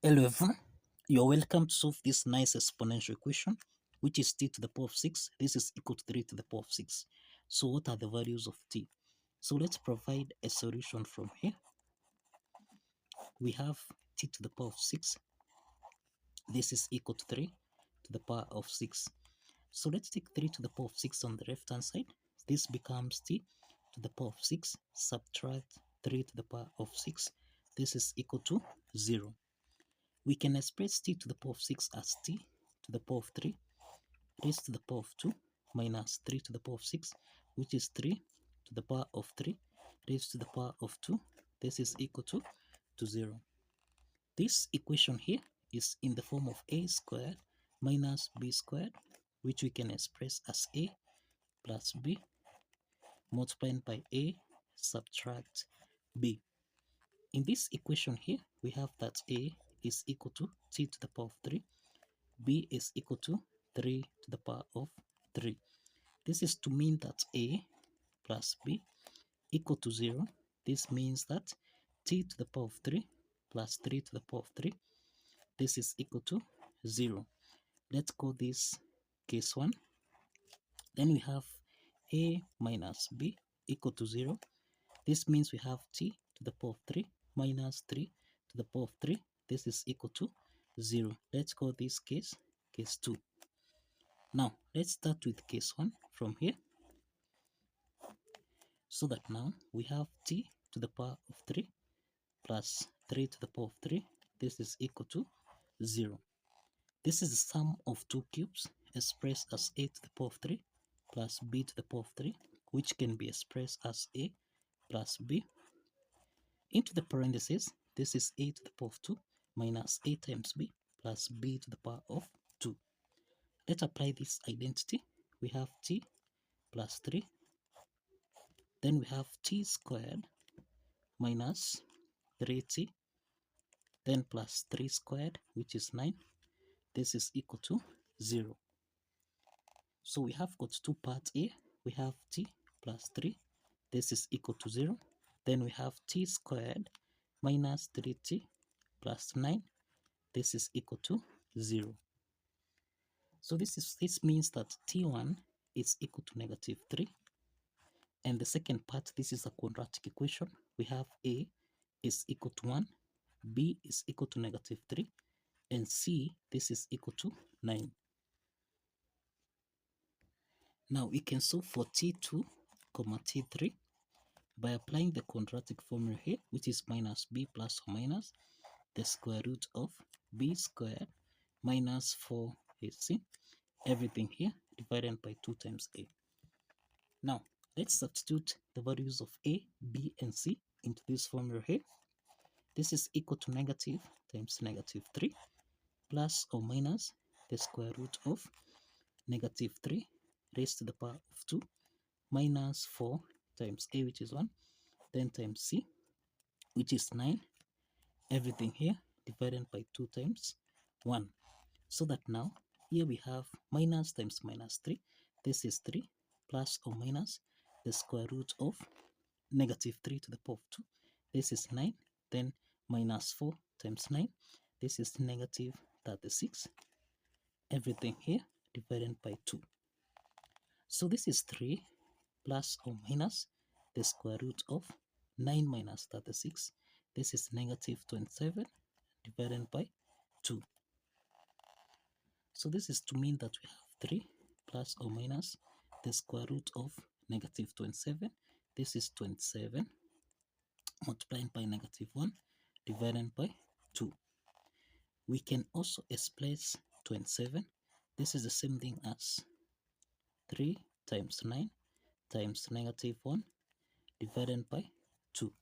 Hello everyone, you're welcome to solve this nice exponential equation, which is t to the power of 6. This is equal to 3 to the power of 6. So what are the values of t? So let's provide a solution from here. We have t to the power of 6. This is equal to 3 to the power of 6. So let's take 3 to the power of 6 on the left hand side. This becomes t to the power of 6. Subtract 3 to the power of 6. This is equal to 0. We can express t to the power of 6 as t to the power of 3 raised to the power of 2 minus 3 to the power of 6, which is 3 to the power of 3 raised to the power of 2. This is equal to 0. This equation here is in the form of a squared minus b squared, which we can express as a plus b multiplied by a subtract b. In this equation here, we have that a is equal to t to the power of 3, b is equal to 3 to the power of 3. This is to mean that a plus b equal to 0. This means that t to the power of 3 plus 3 to the power of 3, this is equal to 0. Let's call this case 1. Then we have a minus b equal to 0. This means we have t to the power of 3 minus 3 to the power of 3. This is equal to 0. Let's call this case 2. Now, let's start with case 1 from here. So that now we have t to the power of 3 plus 3 to the power of 3. This is equal to 0. This is the sum of two cubes expressed as a to the power of 3 plus b to the power of 3, which can be expressed as a plus b. Into the parentheses, this is a to the power of 2 minus a times b plus b to the power of 2. Let's apply this identity. We have t plus 3. Then we have t squared minus 3t, then plus 3 squared, which is 9. This is equal to 0. So we have got two parts here. We have t plus 3. This is equal to 0. Then we have t squared minus 3t plus 9. This is equal to 0. So this means that t1 is equal to negative 3. And the second part, this is a quadratic equation. We have a is equal to 1, b is equal to negative 3, and c, this is equal to 9. Now we can solve for t2, t3 by applying the quadratic formula here, which is minus b plus or minus the square root of b squared minus 4ac, everything here divided by 2 times a. Now, let's substitute the values of a, b, and c into this formula here. This is equal to negative times negative 3 plus or minus the square root of negative 3 raised to the power of 2 minus 4 times a, which is 1, then times c, which is 9, everything here divided by 2 times 1. So that now here we have minus times minus 3. This is 3 plus or minus the square root of negative 3 to the power of 2. This is 9. Then minus 4 times 9. This is negative 36. Everything here divided by 2. So this is 3 plus or minus the square root of 9 minus 36. This is negative 27 divided by 2. So this is to mean that we have 3 plus or minus the square root of negative 27. This is 27 multiplied by negative 1 divided by 2. We can also express 27. This is the same thing as 3 times 9 times negative 1 divided by 2.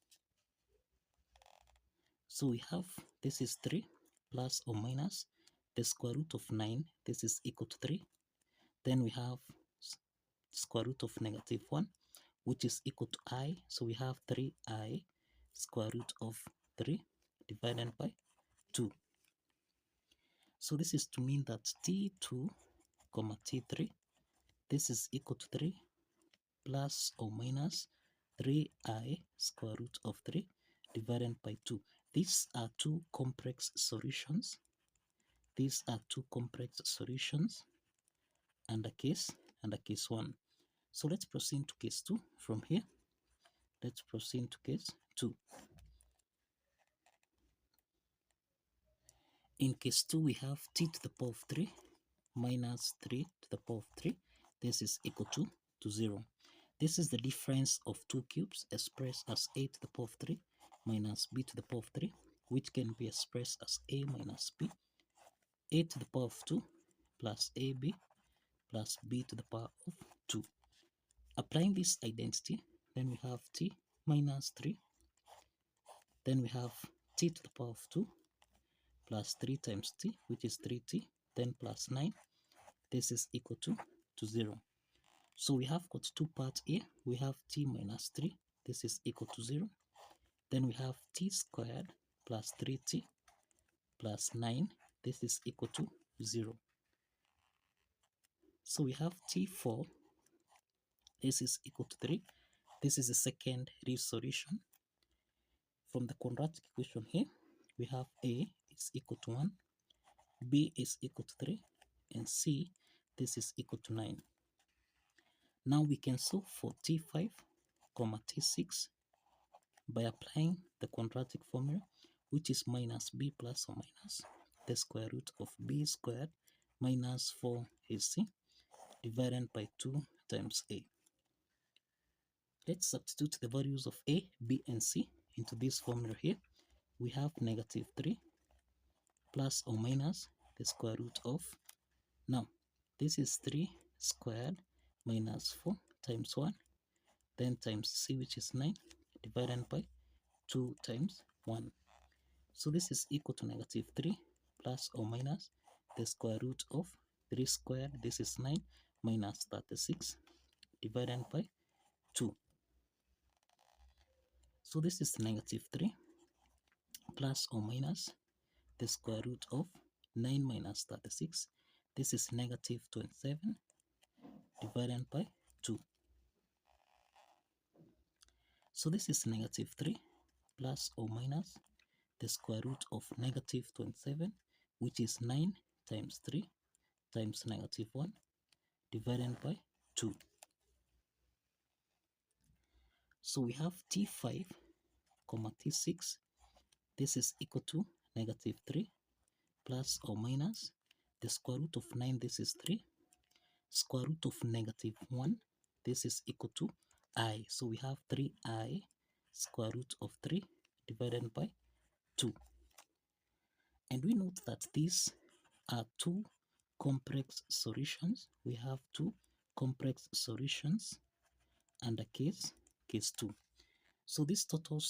So we have, this is 3 plus or minus the square root of 9. This is equal to 3. Then we have square root of negative 1, which is equal to I. So we have 3i square root of 3 divided by 2. So this is to mean that t2, t3, this is equal to 3 plus or minus 3i square root of 3 divided by 2. These are two complex solutions. These are two complex solutions and a case 1. So let's proceed to case 2 from here. Let's proceed to case 2. In case 2, we have t to the power of 3 minus 3 to the power of 3. This is equal to 0. This is the difference of two cubes expressed as a to the power of 3 minus b to the power of 3, which can be expressed as a minus b, a to the power of 2 plus ab plus b to the power of 2. Applying this identity, then we have t minus 3, then we have t to the power of 2 plus 3 times t, which is 3t, then plus 9. This is equal to 0. So we have got two parts here. We have t minus 3. This is equal to 0. Then we have t squared plus 3t plus 9. This is equal to 0. So we have t4. This is equal to 3. This is the second real solution. From the quadratic equation here, we have a is equal to 1, b is equal to 3, and c, this is equal to 9. Now we can solve for t5, t6 by applying the quadratic formula, which is minus b plus or minus the square root of b squared minus 4ac divided by 2 times a. Let's substitute the values of a, b, and c into this formula here. We have negative 3 plus or minus the square root of, now this is 3 squared minus 4 times 1, then times c, which is 9, divided by 2 times 1. So this is equal to negative 3 plus or minus the square root of 3 squared, this is 9, minus 36, divided by 2. So this is negative 3 plus or minus the square root of 9 minus 36. This is negative 27 divided by 2. So this is negative 3 plus or minus the square root of negative 27, which is 9 times 3 times negative 1 divided by 2. So we have t5, t6. This is equal to negative 3 plus or minus the square root of 9, this is 3, square root of negative 1, this is equal to I. So we have 3i square root of 3 divided by 2. And we note that these are two complex solutions. We have two complex solutions and a case 2. So this totals